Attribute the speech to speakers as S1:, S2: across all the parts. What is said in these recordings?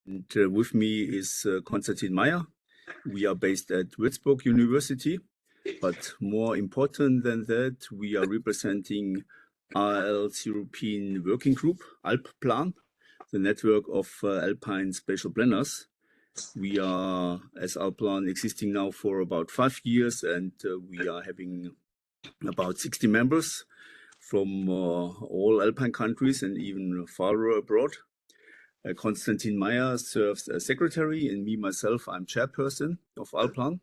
S1: With me is Konstantin Meyer. We are based at Würzburg University, but more important than that, we are representing ARL's European Working Group, AlpPlan, the network of Alpine spatial planners. We are, as AlpPlan, existing now for about 5 years, and we are having about 60 members from all Alpine countries and even farther abroad. Konstantin Meyer serves as secretary, and me, myself, I'm chairperson of AlpPlan.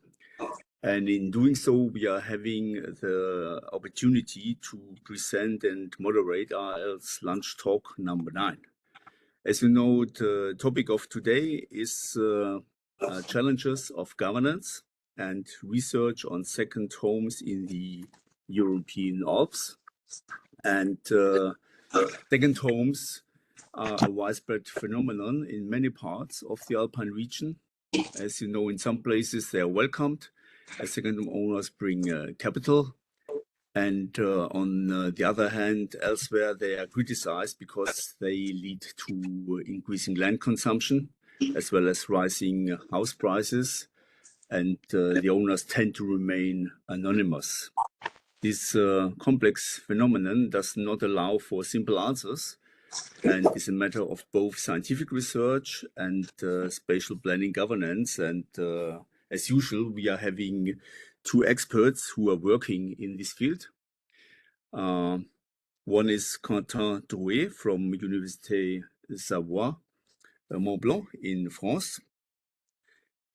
S1: And in doing so, we are having the opportunity to present and moderate ARL's Lunch Talk number 9. As you know, the topic of today is challenges of governance and research on second homes in the European Alps. And second homes are a widespread phenomenon in many parts of the Alpine region. As you know, in some places they are welcomed as second home owners bring capital. And on the other hand, elsewhere they are criticized because they lead to increasing land consumption as well as rising house prices. And the owners tend to remain anonymous. This complex phenomenon does not allow for simple answers, and is a matter of both scientific research and spatial planning governance. And as usual, we are having 2 experts who are working in this field. One is Quentin Drouet from Université Savoie Mont Blanc in France.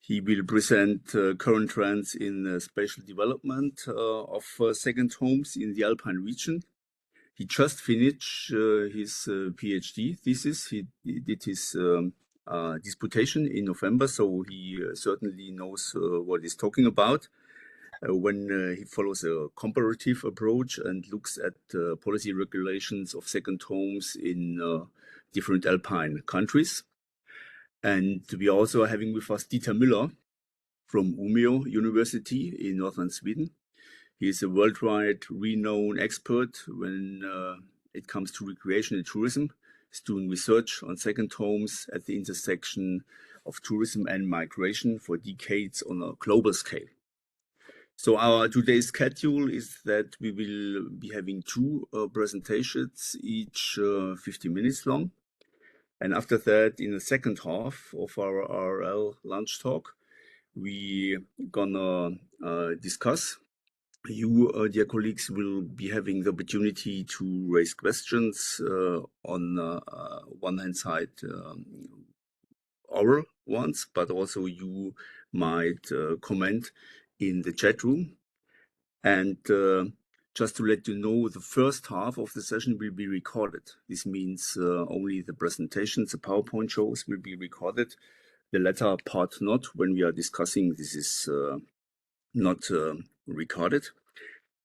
S1: He will present current trends in spatial development of second homes in the Alpine region. He just finished his PhD thesis. He did his disputation in November, so he certainly knows what he's talking about when he follows a comparative approach and looks at policy regulations of second homes in different Alpine countries. And we are also having with us Dieter Müller from Umeå University in northern Sweden. He is a worldwide renowned expert when it comes to recreation and tourism. He's doing research on second homes at the intersection of tourism and migration for decades on a global scale. So our today's schedule is that we will be having 2 presentations, each 50 minutes long. And after that, in the second half of our ARL Lunch Talk, we gonna discuss. You, dear colleagues, will be having the opportunity to raise questions on one hand side, oral ones, but also you might comment in the chat room. And just to let you know, the first half of the session will be recorded. This means only the presentations, the PowerPoint shows will be recorded. The latter part not. When we are discussing, this is not recorded.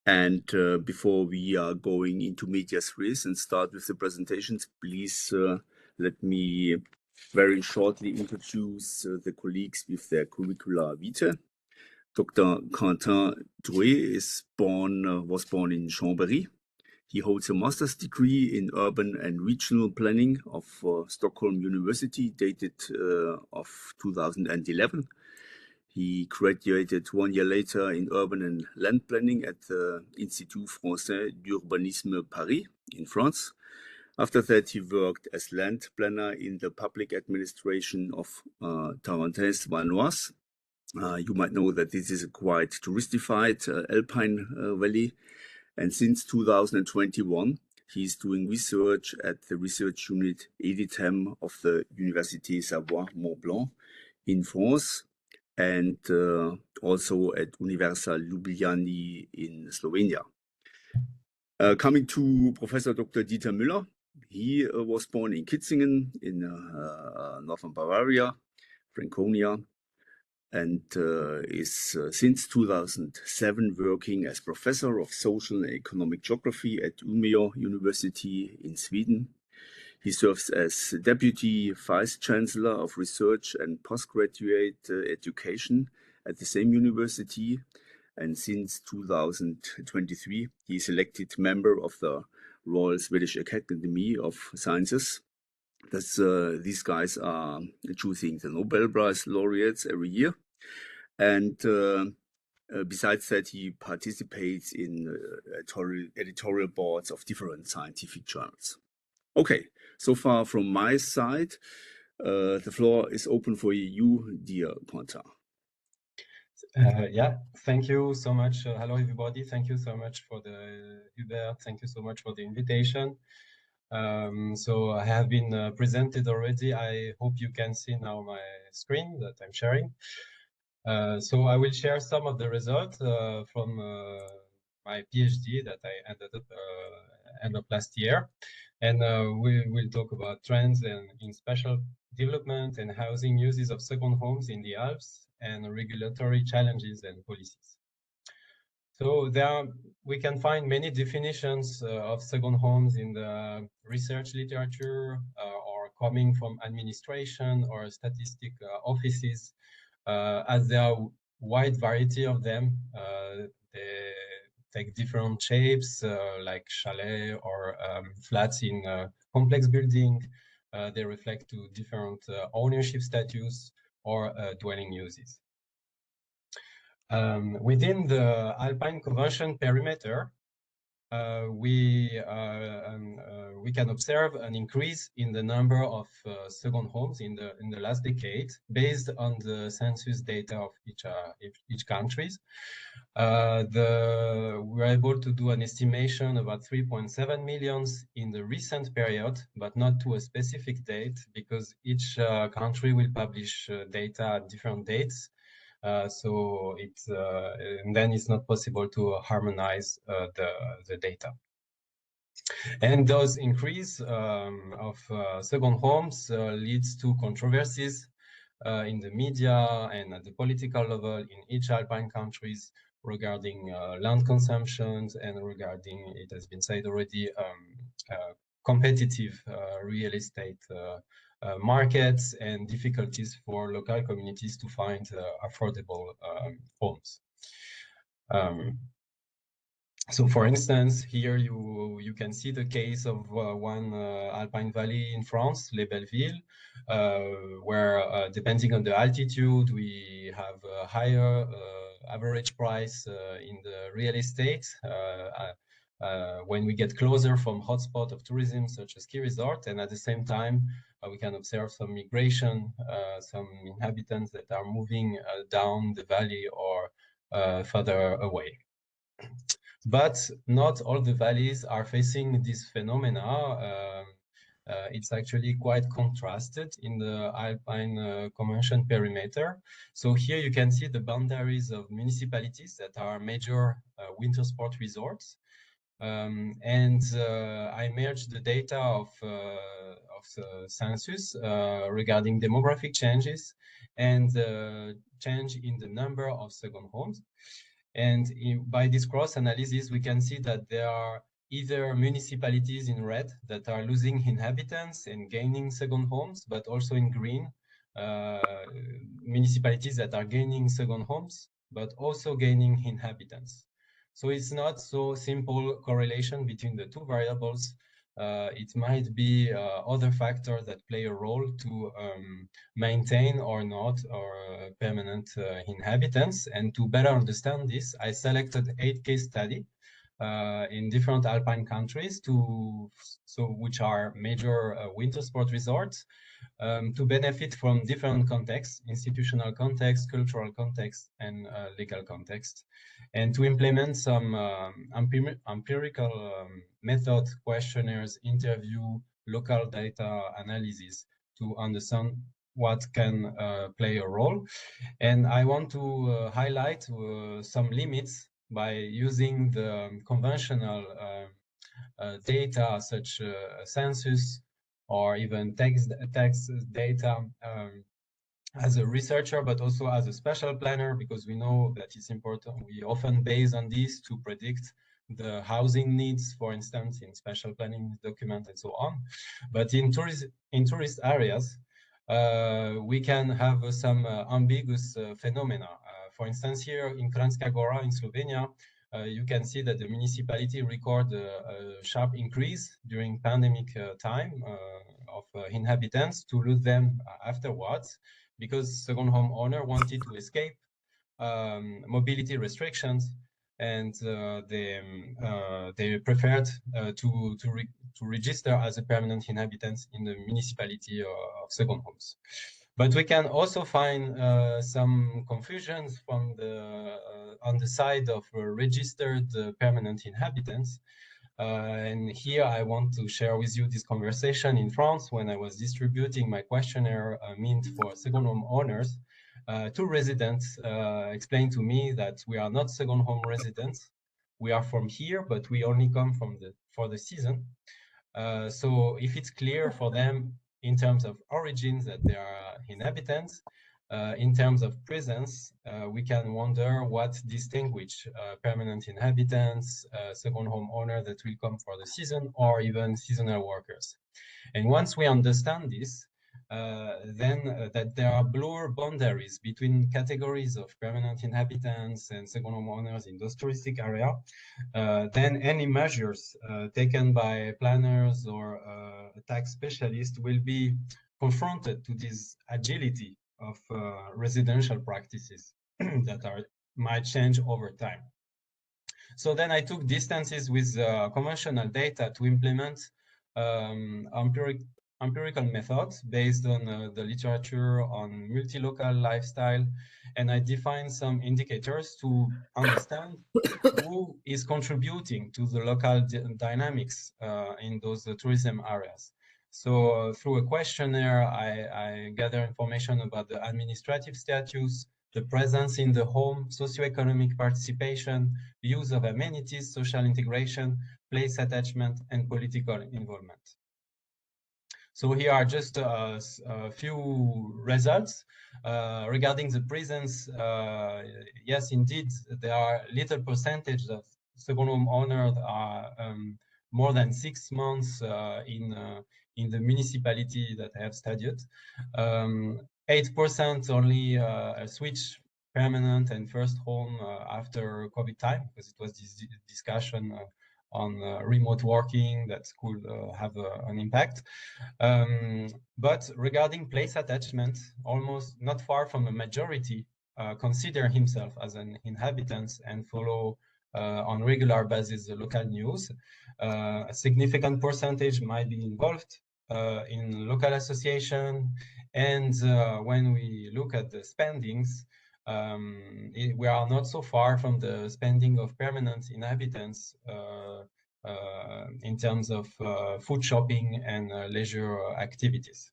S1: And before we are going into medias res and start with the presentations, please let me very shortly introduce the colleagues with their curricula vitae. Dr. Quentin Drouet was born in Chambéry. He holds a master's degree in urban and regional planning of Stockholm University, dated of 2011. He graduated 1 year later in urban and land planning at the Institut Français d'Urbanisme Paris in France. After that, he worked as land planner in the public administration of Tarentaise Vanoise. You might know that this is a quite touristified Alpine valley. And since 2021, he's doing research at the research unit EDITEM of the Université Savoie Mont Blanc in France, and also at Universa Ljubljana in Slovenia. Coming to Professor Dr. Dieter Müller, he was born in Kitzingen in northern Bavaria, Franconia, and is since 2007 working as professor of social and economic geography at Umeå University in Sweden. He serves as deputy vice-chancellor of research and postgraduate education at the same university. And since 2023, he is elected member of the Royal Swedish Academy of Sciences. These guys are choosing the Nobel Prize laureates every year. And besides that, he participates in editorial boards of different scientific journals. Okay, so far from my side, the floor is open for you, dear Quentin.
S2: Yeah, thank you so much. Hello, everybody. Thank you so much for the Hubert. Thank you so much for the invitation. So I have been presented already. I hope you can see now my screen that I'm sharing. So I will share some of the results from my PhD that I ended up end of last year. And we will talk about trends in spatial development and housing uses of second homes in the Alps and regulatory challenges and policies. So we can find many definitions of second homes in the research literature or coming from administration or statistic offices, as there are wide variety of them. They take different shapes like chalet or flats in complex building. They reflect to different ownership status or dwelling uses. Within the Alpine Convention perimeter, we can observe an increase in the number of second homes in the last decade, based on the census data of each countries. We're able to do an estimation about 3.7 millions in the recent period, but not to a specific date, because each country will publish data at different dates. So and then it's not possible to harmonize the data. And those increase of second homes leads to controversies in the media and at the political level in each Alpine countries regarding land consumptions and regarding, it has been said already, competitive real estate markets and difficulties for local communities to find affordable homes. So, for instance, here you can see the case of one Alpine valley in France, Les Belleville, where depending on the altitude, we have a higher average price in the real estate. When we get closer from hotspot of tourism, such as ski resort, and at the same time, we can observe some migration, some inhabitants that are moving down the valley or further away. But not all the valleys are facing this phenomena. It's actually quite contrasted in the Alpine Convention perimeter. So here you can see the boundaries of municipalities that are major winter sport resorts. And I merged the data of the census regarding demographic changes and change in the number of second homes. And by this cross analysis, we can see that there are either municipalities in red that are losing inhabitants and gaining second homes, but also in green, municipalities that are gaining second homes, but also gaining inhabitants. So it's not so simple correlation between the two variables. It might be other factors that play a role to maintain or not or permanent inhabitants. And to better understand this, I selected 8 case studies in different Alpine countries which are major winter sport resorts, to benefit from different contexts, institutional context, cultural context, and legal context, and to implement some empirical method, questionnaires, interview, local data analysis to understand what can play a role. And I want to highlight some limits by using the conventional data such census or even text data as a researcher, but also as a spatial planner, because we know that it's important. We often base on this to predict the housing needs, for instance, in spatial planning document and so on. But in tourist areas, we can have some ambiguous phenomena. For instance, here in Kranjska Gora in Slovenia, you can see that the municipality recorded a sharp increase during pandemic time, of inhabitants to lose them afterwards, because second home owner wanted to escape mobility restrictions, and they preferred to register as a permanent inhabitants in the municipality of second homes. But we can also find some confusions from on the side of registered permanent inhabitants. And here I want to share with you this conversation in France when I was distributing my questionnaire meant for second home owners. Two residents explained to me that we are not second home residents. We are from here, but we only come for the season. So if it's clear for them in terms of origins that they are inhabitants, in terms of presence, we can wonder what distinguish permanent inhabitants, second home owner that will come for the season, or even seasonal workers. And once we understand this, then that there are blurred boundaries between categories of permanent inhabitants and second home owners in those touristic area, then any measures taken by planners or tax specialists will be confronted to this agility of residential practices that might change over time. So then I took distances with conventional data to implement empirical methods based on the literature on multi-local lifestyle, and I defined some indicators to understand who is contributing to the local dynamics in those tourism areas. So through a questionnaire, I gather information about the administrative status, the presence in the home, socioeconomic participation, use of amenities, social integration, place attachment, and political involvement. So here are just a few results regarding the presence. Yes, indeed, there are little percentage of second home owners are more than 6 months in the municipality that I have studied. 8% only switch permanent and first home after COVID time, because it was this discussion on remote working that could have an impact. But regarding place attachment, almost not far from a majority consider himself as an inhabitant and follow on regular basis the local news. A significant percentage might be involved in local association, and when we look at the spendings, we are not so far from the spending of permanent inhabitants in terms of food shopping and leisure activities.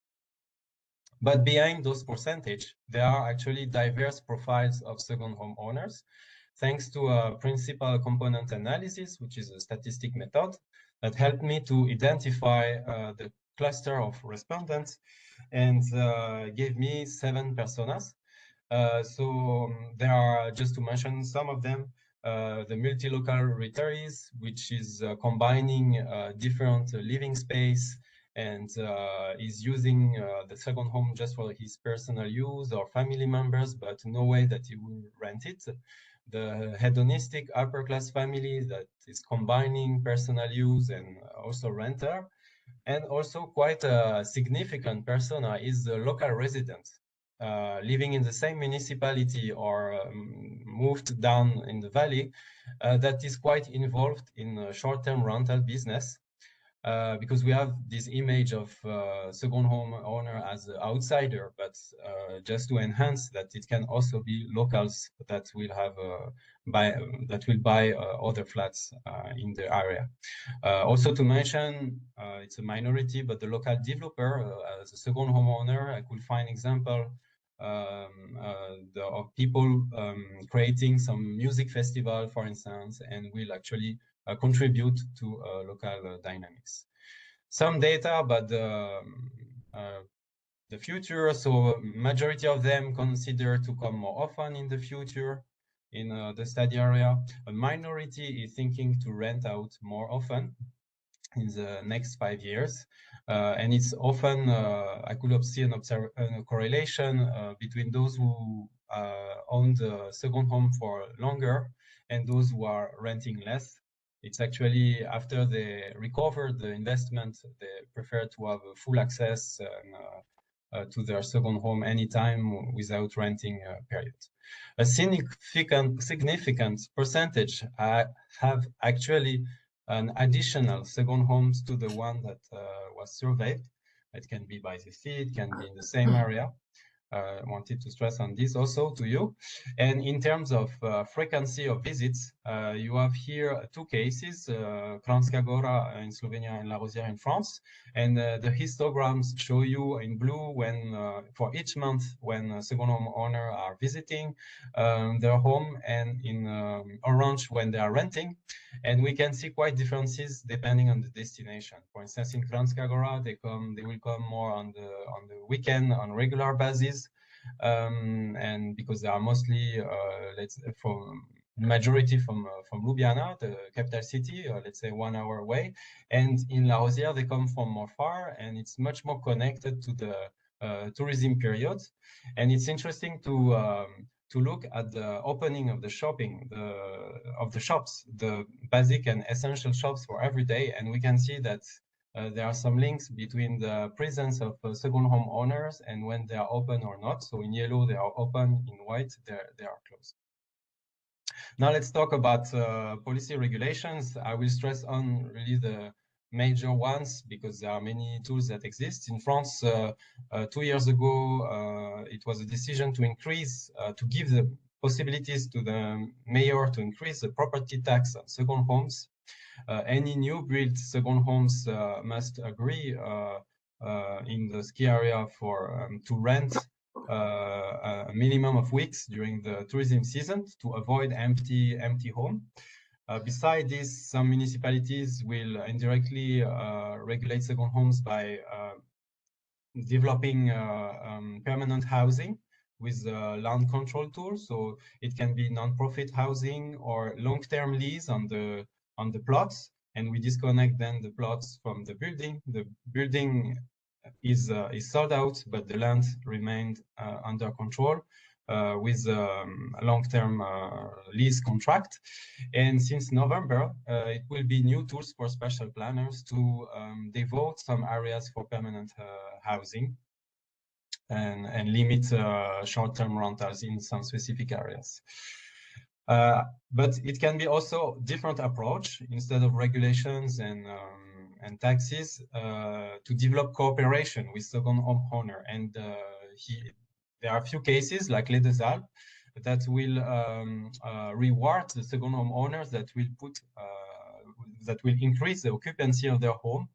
S2: But behind those percentage, there are actually diverse profiles of second home owners, thanks to a principal component analysis, which is a statistic method that helped me to identify the cluster of respondents and gave me 7 personas. So there are, just to mention some of them, the multi-local retirees, which is combining different living space and is using the second home just for his personal use or family members, but no way that he will rent it. The hedonistic upper class family that is combining personal use and also renter. And also quite a significant persona is the local resident. Living in the same municipality or moved down in the valley, that is quite involved in short-term rental business, because we have this image of second home owner as an outsider, but just to enhance that, it can also be locals that will have that will buy other flats in the area. Also to mention, it's a minority, but the local developer as a second home owner, I could find example of people creating some music festival, for instance, and will actually contribute to local dynamics. Some data about the future. So majority of them consider to come more often in the future in the study area. A minority is thinking to rent out more often in the next 5 years. And it's often, I could see a correlation between those who own the second home for longer and those who are renting less. It's actually after they recovered the investment, they prefer to have a full access to their second home anytime without renting period. A significant percentage have actually an additional second homes to the one that was surveyed. It can be by the sea, it can be in the same area. Wanted to stress on this also to you. And in terms of frequency of visits, you have here two cases, Kranjska Gora in Slovenia and La Rosière in France. And the histograms show you in blue when, for each month, when second home owner are visiting their home, and in orange when they are renting. And we can see quite differences depending on the destination. For instance, in Kranjska Gora, they will come more on the weekend on regular basis, and because they are mostly from majority from Ljubljana, the capital city, let's say 1 hour away. And in La Rosière, they come from more far, and it's much more connected to the tourism period. And it's interesting to look at the opening of the shops, the basic and essential shops for every day. And we can see that there are some links between the presence of second home owners and when they are open or not. So in yellow, they are open, in white, they are closed. Now let's talk about policy regulations. I will stress on really the major ones because there are many tools that exist. In France, 2 years ago, it was a decision to increase, to give the possibilities to the mayor to increase the property tax on second homes. Any new built second homes must agree in the ski area for to rent a minimum of weeks during the tourism season to avoid empty home. Besides this, some municipalities will indirectly regulate second homes by developing permanent housing with land control tools. So it can be non-profit housing or long-term lease on the plots, and we disconnect then the plots from the building. The building is sold out, but the land remained under control with a long-term lease contract. And since November, it will be new tools for special planners to devote some areas for permanent housing and limit short-term rentals in some specific areas. But it can be also different approach instead of regulations and taxes to develop cooperation with second home owner. And there are a few cases like Les Deux Alpes that will reward the second home owners that will increase the occupancy of their home.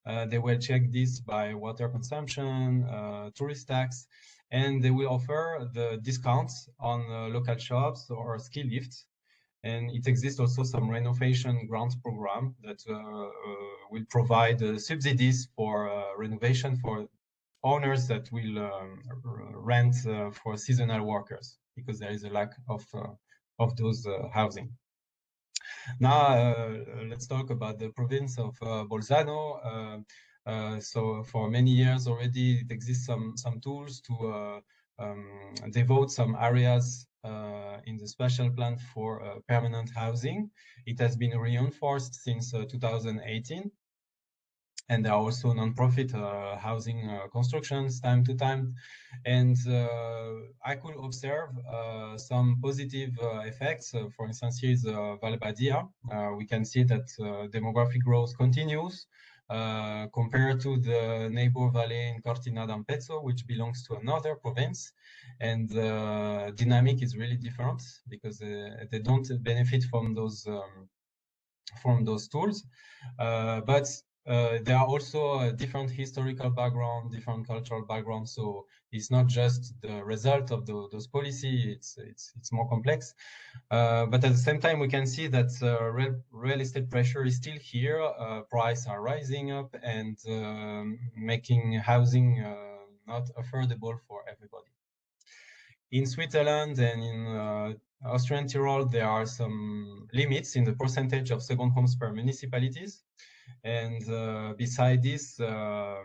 S2: They will check this by water consumption, tourist tax, and they will offer the discounts on local shops or ski lifts. And it exists also some renovation grant program that will provide subsidies for renovation for owners that will rent for seasonal workers because there is a lack of those housing. Now, let's talk about the province of Bolzano. So for many years already, it exists some tools to devote some areas in the spatial plan for permanent housing. It has been reinforced since 2018. And there are also non-profit housing constructions time to time. And I could observe some positive effects. For instance, here is Valbadia. We can see that demographic growth continues compared to the neighbor valley in Cortina d'Ampezzo, which belongs to another province. And the dynamic is really different because they don't benefit from those tools. But there are also different historical background, different cultural background. So it's not just the result of those policy. It's more complex. But at the same time, we can see that real estate pressure is still here. Prices are rising up and making housing not affordable for everybody. In Switzerland and in Austrian Tyrol, there are some limits in the percentage of second homes per municipalities. And beside this, there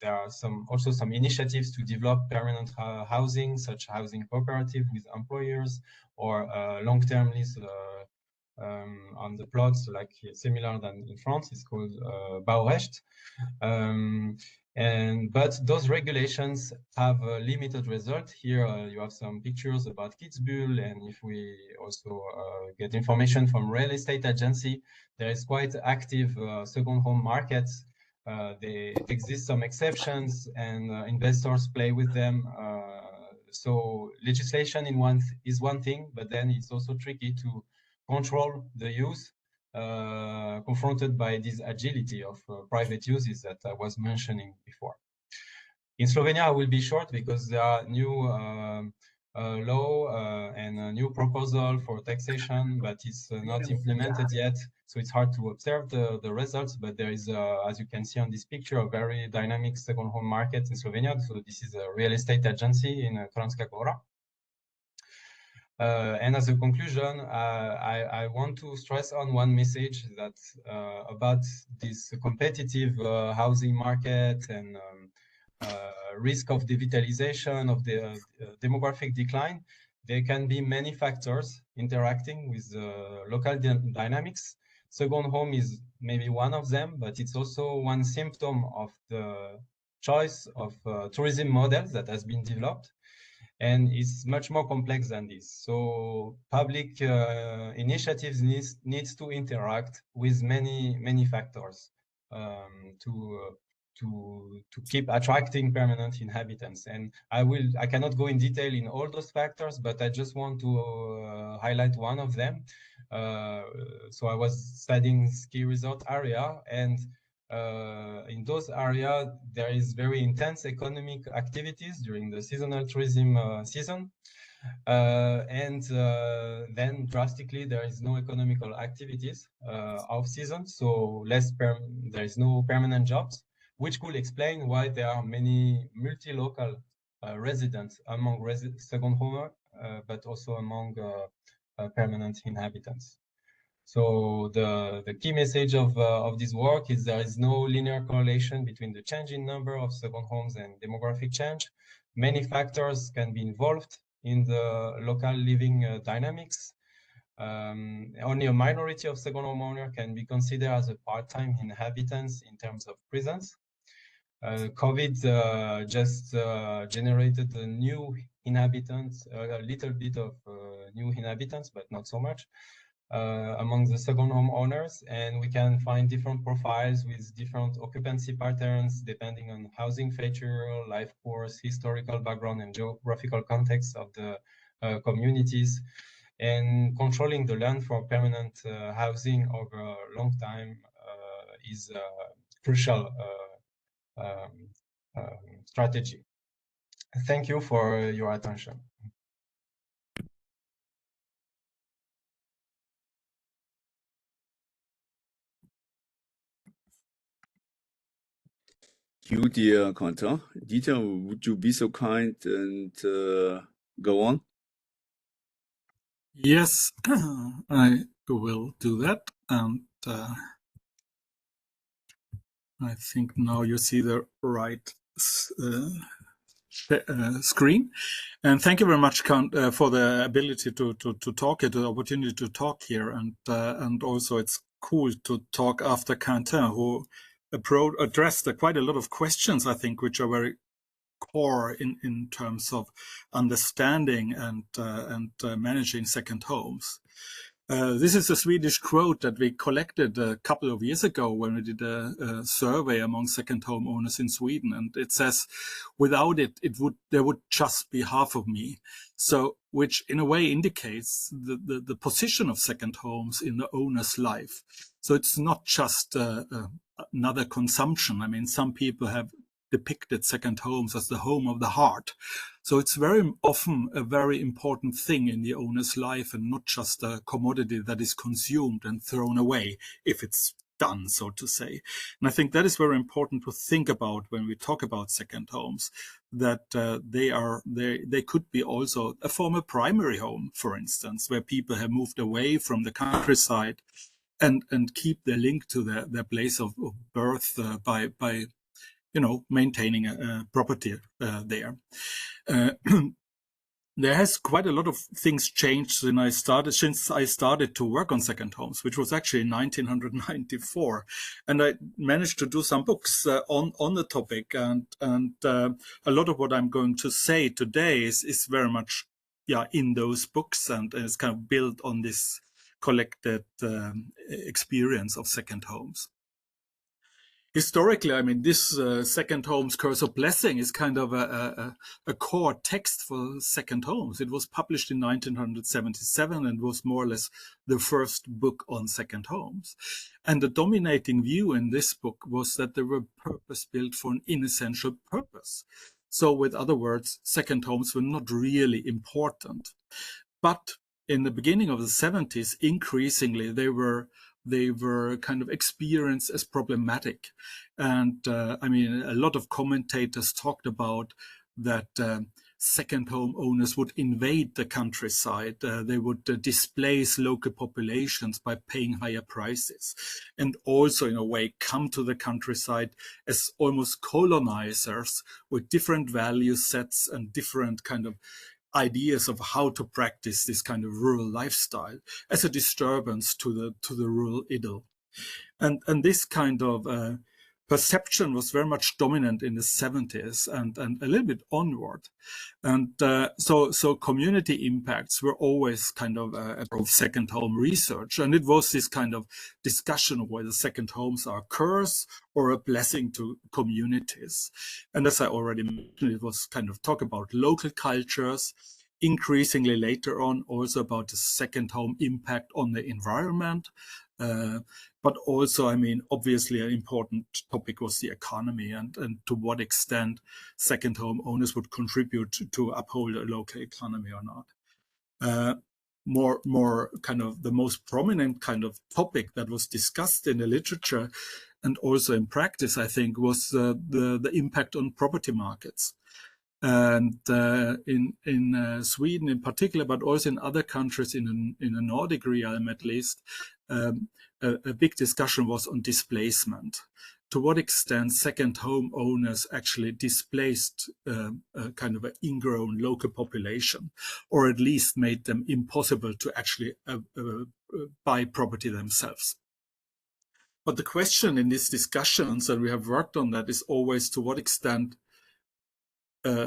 S2: are also some initiatives to develop permanent housing, such housing cooperative with employers or long-term lease on the plots, like similar than in France. It's called Baurecht. But those regulations have a limited result. Here you have some pictures about Kitzbühel, and if we also get information from real estate agency, there is quite active second home markets. They exist some exceptions, and investors play with them. So legislation is one thing, but then it's also tricky to control the use, confronted by this agility of private uses that I was mentioning before. In Slovenia, I will be short because there are new law and a new proposal for taxation, but it's not implemented yet. So it's hard to observe the results, but there is, as you can see on this picture, a very dynamic second home market in Slovenia. So this is a real estate agency in Kranjska Gora. And as a conclusion, I want to stress on one message that about this competitive housing market and risk of devitalization, of the demographic decline. There can be many factors interacting with local dynamics. Second home is maybe one of them, but it's also one symptom of the choice of tourism models that has been developed. And it's much more complex than this. So public initiatives needs to interact with many factors to keep attracting permanent inhabitants. And I cannot go in detail in all those factors, but I just want to highlight one of them. So I was studying ski resort area, and in those areas, there is very intense economic activities during the seasonal tourism season. Then drastically, there is no economical activities off season. So there is no permanent jobs, which could explain why there are many multi-local residents among second homer, but also among permanent inhabitants. So the key message of this work is there is no linear correlation between the change in number of second homes and demographic change. Many factors can be involved in the local living dynamics. Only a minority of second home owner can be considered as a part-time inhabitants in terms of presence. COVID just generated a new inhabitants, a little bit of new inhabitants, but not so much. Among the second home owners, and we can find different profiles with different occupancy patterns depending on housing feature, life course, historical background, and geographical context of the communities. And controlling the land for permanent housing over a long time is a crucial strategy. Thank you for your attention.
S1: You, dear Quentin. Dieter, would you be so kind and go on?
S3: Yes, I will do that. And I think now you see the right screen. And thank you very much, for the ability to talk here, the opportunity to talk here. And also it's cool to talk after Quentin, who addressed quite a lot of questions, I think, which are very core in terms of understanding and managing second homes. This is a Swedish quote that we collected a couple of years ago when we did a survey among second home owners in Sweden, and it says, "Without it, there would just be half of me." So, which in a way indicates the position of second homes in the owner's life. So it's not just another consumption. I mean, some people have depicted second homes as the home of the heart. So it's very often a very important thing in the owner's life and not just a commodity that is consumed and thrown away if it's done, so to say. And I think that is very important to think about when we talk about second homes, that they could be also a former primary home, for instance, where people have moved away from the countryside and keep their link to their place of birth by maintaining a property there. there has quite a lot of things changed since I started to work on second homes, which was actually in 1994, and I managed to do some books on the topic, and a lot of what I'm going to say today is very much in those books, and it's kind of built on this collected experience of second homes. Historically, I mean, this second homes curse of blessing is kind of a core text for second homes. It was published in 1977 and was more or less the first book on second homes. And the dominating view in this book was that they were purpose-built for an inessential purpose. So with other words, second homes were not really important. But in the beginning of the 70s, increasingly, they were kind of experienced as problematic. And I mean, a lot of commentators talked about that second home owners would invade the countryside. They would displace local populations by paying higher prices, and also in a way come to the countryside as almost colonizers with different value sets and different kind of ideas of how to practice this kind of rural lifestyle as a disturbance to the rural idyll. And this kind of perception was very much dominant in the 70s and a little bit onward. And so community impacts were always kind of of second home research. And it was this kind of discussion of whether second homes are a curse or a blessing to communities. And as I already mentioned, it was kind of talk about local cultures, increasingly later on also about the second home impact on the environment. But also, I mean, obviously an important topic was the economy and to what extent second home owners would contribute to uphold a local economy or not. More kind of the most prominent kind of topic that was discussed in the literature and also in practice, I think, was the impact on property markets. And in Sweden in particular, but also in other countries in the Nordic realm at least, a big discussion was on displacement. To what extent second home owners actually displaced kind of an ingrown local population, or at least made them impossible to actually buy property themselves. But the question in these discussions, and we have worked on that, is always to what extent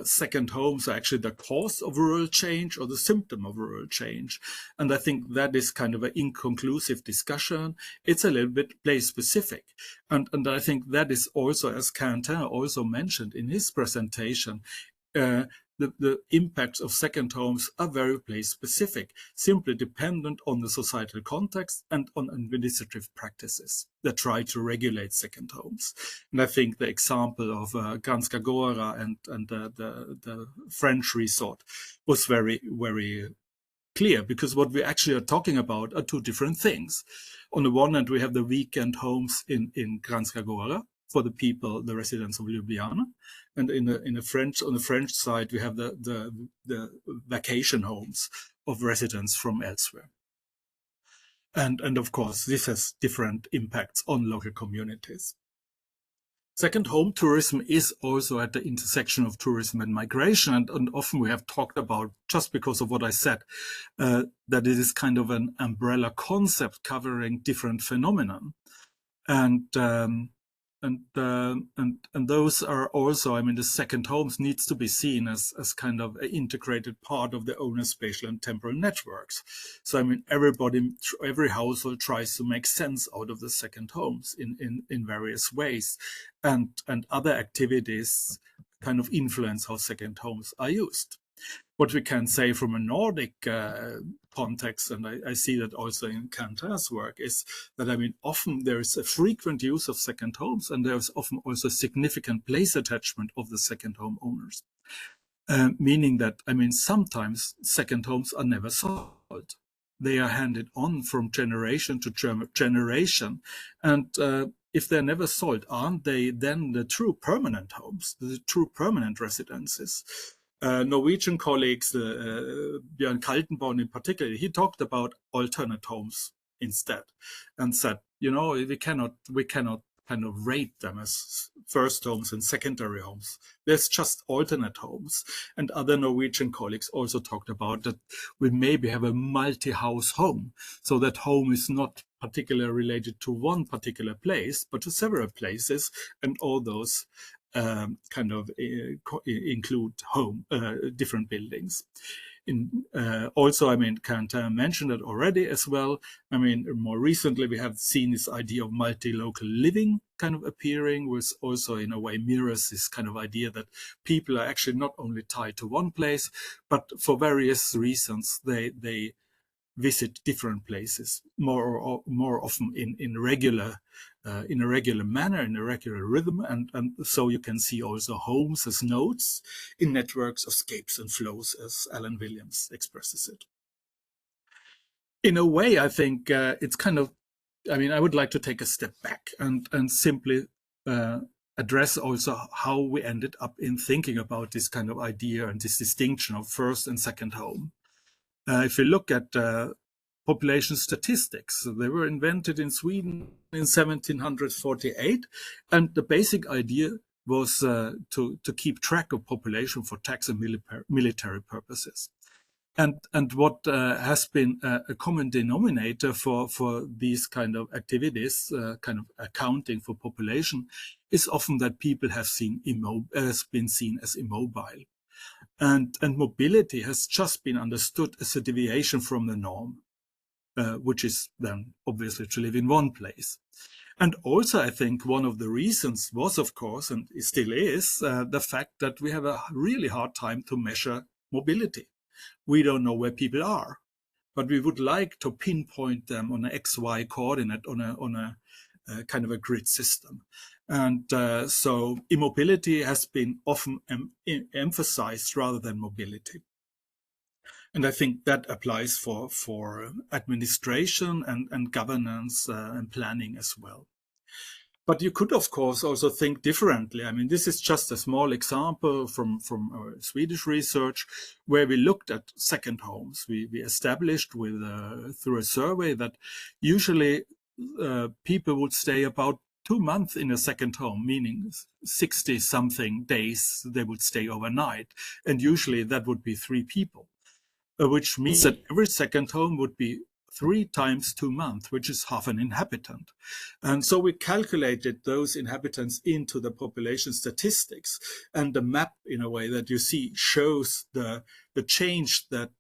S3: second homes are actually the cause of rural change or the symptom of rural change. And I think that is kind of an inconclusive discussion. It's a little bit place specific. And I think that is also, as Quentin also mentioned in his presentation, the impacts of second homes are very place specific, simply dependent on the societal context and on administrative practices that try to regulate second homes. And I think the example of Granska Gora and the French resort was very, very clear, because what we actually are talking about are two different things. On the one hand, we have the weekend homes in Granska Gora for the people, the residents of Ljubljana, and on the French side, we have the vacation homes of residents from elsewhere. And of course, this has different impacts on local communities. Second home tourism is also at the intersection of tourism and migration, and often we have talked about, just because of what I said, that it is kind of an umbrella concept covering different phenomena. And those are also, I mean, the second homes needs to be seen as kind of an integrated part of the owner spatial and temporal networks. So, I mean, every household tries to make sense out of the second homes in various ways, and other activities kind of influence how second homes are used. What we can say from a Nordic context, and I see that also in Quentin's work, is that, I mean, often there is a frequent use of second homes, and there's often also significant place attachment of the second home owners. Meaning that, I mean, sometimes second homes are never sold. They are handed on from generation to generation. And if they're never sold, aren't they then the true permanent homes, the true permanent residences? Norwegian colleagues, Björn Kaltenborn in particular, he talked about alternate homes instead, and said, you know, we cannot kind of rate them as first homes and secondary homes. There's just alternate homes. And other Norwegian colleagues also talked about that we maybe have a multi-house home. So that home is not particularly related to one particular place, but to several places. And all those include different buildings. Also, Quentin mentioned it already as well. More recently, we have seen this idea of multi-local living kind of appearing, which also in a way mirrors this kind of idea that people are actually not only tied to one place, but for various reasons, they visit different places more often in a regular manner, in a regular rhythm, and so you can see also homes as nodes in networks of scapes and flows, as Alan Williams expresses it. In a way, I think it's kind of, I would like to take a step back and simply address also how we ended up in thinking about this kind of idea and this distinction of first and second home. If you look at population statistics, they were invented in Sweden in 1748, and the basic idea was to keep track of population for tax and military purposes. And what has been a common denominator for these kind of activities, kind of accounting for population, is often that people have been seen as immobile. And mobility has just been understood as a deviation from the norm, which is then obviously to live in one place. And also, I think one of the reasons was, of course, and it still is, the fact that we have a really hard time to measure mobility. We don't know where people are, but we would like to pinpoint them on an XY coordinate on a kind of a grid system. And so immobility has been often emphasized rather than mobility. And I think that applies for administration and governance and planning as well. But you could, of course, also think differently. This is just a small example from our Swedish research where we looked at second homes. We established through a survey that usually people would stay about 2 months in a second home, meaning 60-something days they would stay overnight. And usually that would be 3 people, which means that every second home would be 3 times 2 months, which is half an inhabitant. And so we calculated those inhabitants into the population statistics, and the map, in a way that you see, shows the change that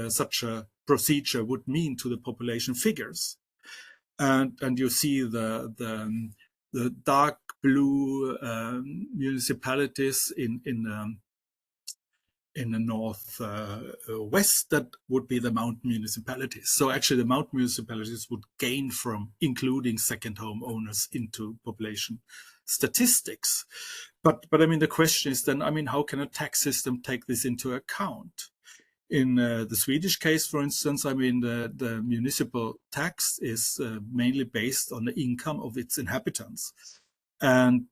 S3: such a procedure would mean to the population figures. And you see the dark blue municipalities in the north west, that would be the mountain municipalities. So actually the mountain municipalities would gain from including second home owners into population statistics. But the question is then, how can a tax system take this into account? In the Swedish case, for instance, the municipal tax is mainly based on the income of its inhabitants. And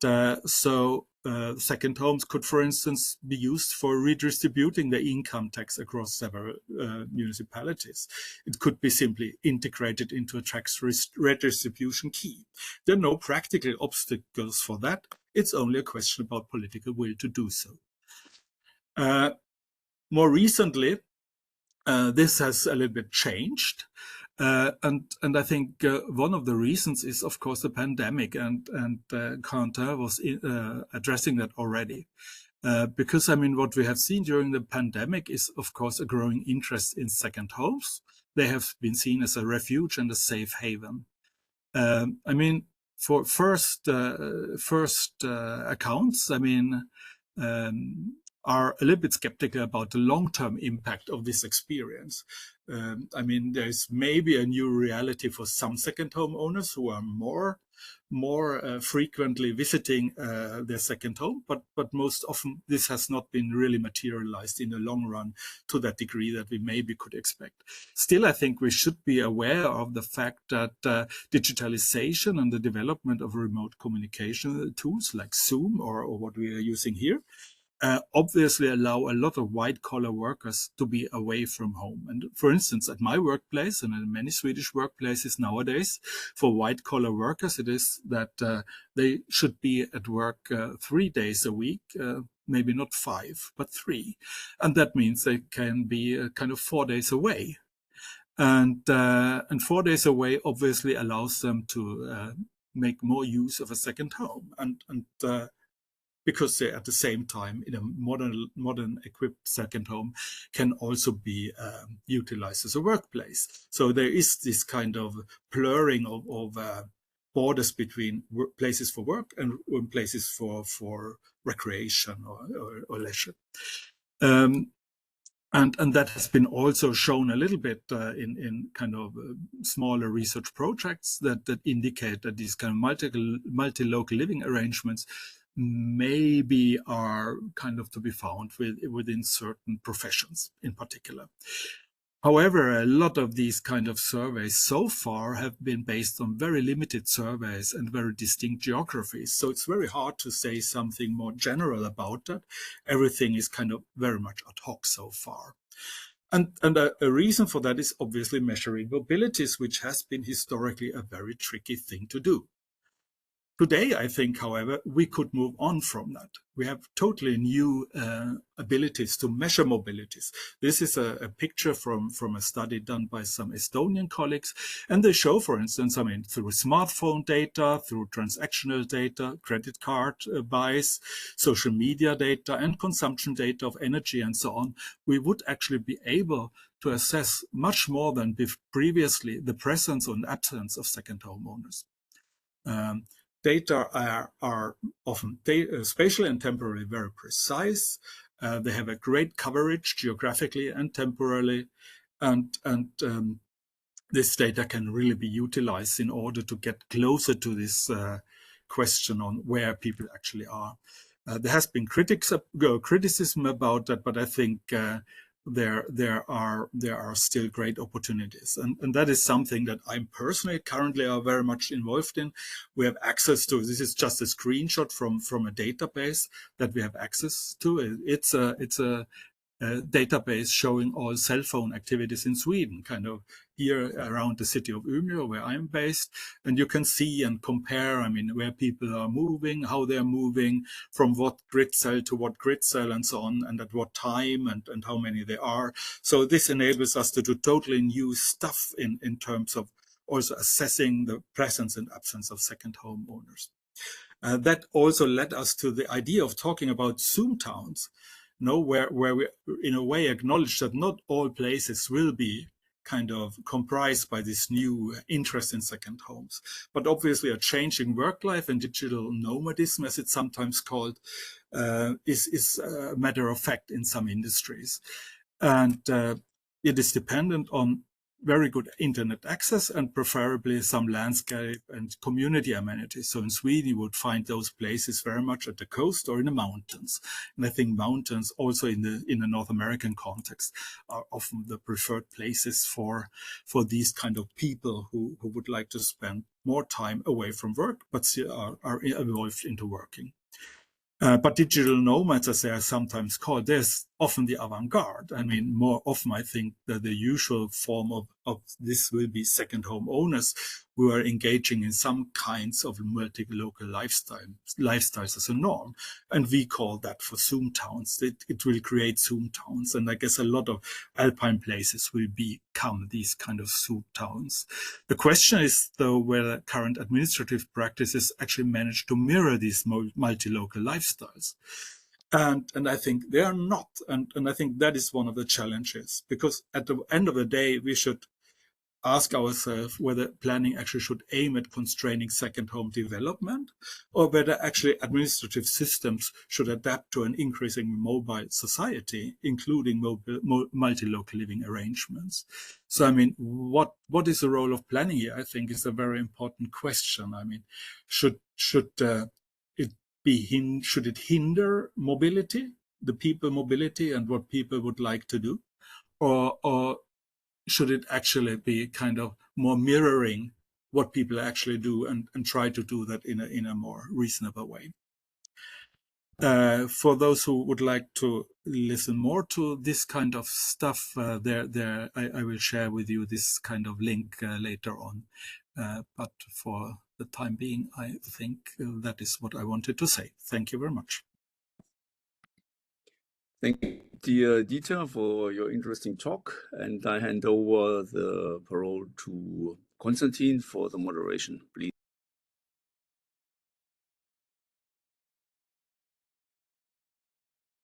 S3: so second homes could, for instance, be used for redistributing the income tax across several municipalities. It could be simply integrated into a tax redistribution key. There are no practical obstacles for that. It's only a question about political will to do so. More recently, this has a little bit changed. And I think one of the reasons is, of course, the pandemic, and Quentin was addressing that already. Because, what we have seen during the pandemic is, of course, a growing interest in second homes. They have been seen as a refuge and a safe haven. For first accounts, are a little bit skeptical about the long-term impact of this experience. There's maybe a new reality for some second home owners who are more frequently visiting their second home, but most often this has not been really materialized in the long run to that degree that we maybe could expect. Still, I think we should be aware of the fact that digitalization and the development of remote communication tools like Zoom or what we are using here obviously allow a lot of white-collar workers to be away from home. And for instance, at my workplace and in many Swedish workplaces nowadays, for white-collar workers, it is that they should be at work 3 days a week, maybe not 5, but 3. And that means they can be kind of 4 days away. And 4 days away obviously allows them to make more use of a second home. And because they at the same time in a modern equipped second home can also be utilized as a workplace. So there is this kind of blurring of borders between places for work and places for recreation or leisure. And that has been also shown a little bit in kind of smaller research projects that indicate that these kind of multi-local living arrangements maybe are kind of to be found within certain professions in particular. However, a lot of these kind of surveys so far have been based on very limited surveys and very distinct geographies. So it's very hard to say something more general about that. Everything is kind of very much ad hoc so far. And a reason for that is obviously measuring mobilities, which has been historically a very tricky thing to do. Today, I think, however, we could move on from that. We have totally new abilities to measure mobilities. This is a picture from a study done by some Estonian colleagues. And they show, for instance, I mean, through smartphone data, through transactional data, credit card buys, social media data, and consumption data of energy and so on, we would actually be able to assess much more than previously the presence or absence of second homeowners. Data are often spatially and temporally very precise. They have a great coverage geographically and temporally, and this data can really be utilized in order to get closer to this question on where people actually are. There has been criticism about that, but I think there are still great opportunities, and that is something that I'm personally currently are very much involved in. We have access to. This is just a screenshot from a database that we have access to. It's a database showing all cell phone activities in Sweden, kind of here around the city of Umeå, where I'm based. And you can see and compare, I mean, where people are moving, how they're moving, from what grid cell to what grid cell and so on, and at what time and how many there are. So this enables us to do totally new stuff in terms of also assessing the presence and absence of second homeowners. That also led us to the idea of talking about Zoom towns. Where we in a way acknowledge that not all places will be kind of comprised by this new interest in second homes, but obviously a changing work life and digital nomadism, as it's sometimes called, is a matter of fact in some industries. And it is dependent on very good internet access and preferably some landscape and community amenities. So in Sweden, you would find those places very much at the coast or in the mountains. And I think mountains also in the North American context are often the preferred places for these kind of people who would like to spend more time away from work, but still are involved into working. But digital nomads, as they are sometimes called, there's often the avant-garde. I mean, more often I think that the usual form of this will be second home owners who are engaging in some kinds of multi-local lifestyles as a norm. And we call that for Zoom towns. It will create Zoom towns. And I guess a lot of Alpine places will become these kind of Zoom towns. The question is, though, whether current administrative practices actually manage to mirror these multi-local lifestyles. And I think they are not. And I think that is one of the challenges, because at the end of the day, we should ask ourselves whether planning actually should aim at constraining second home development, or whether actually administrative systems should adapt to an increasing mobile society, including multi-local living arrangements. So, I mean, what is the role of planning here? I think is a very important question. I mean, should it hinder mobility, the people mobility and what people would like to do, or should it actually be kind of more mirroring what people actually do and try to do that in a more reasonable way? For those who would like to listen more to this kind of stuff, I will share with you this kind of link later on. But for the time being, I think that is what I wanted to say. Thank you very much.
S1: Thank you, dear Dieter, for your interesting talk. And I hand over the parole to Konstantin for the moderation, please.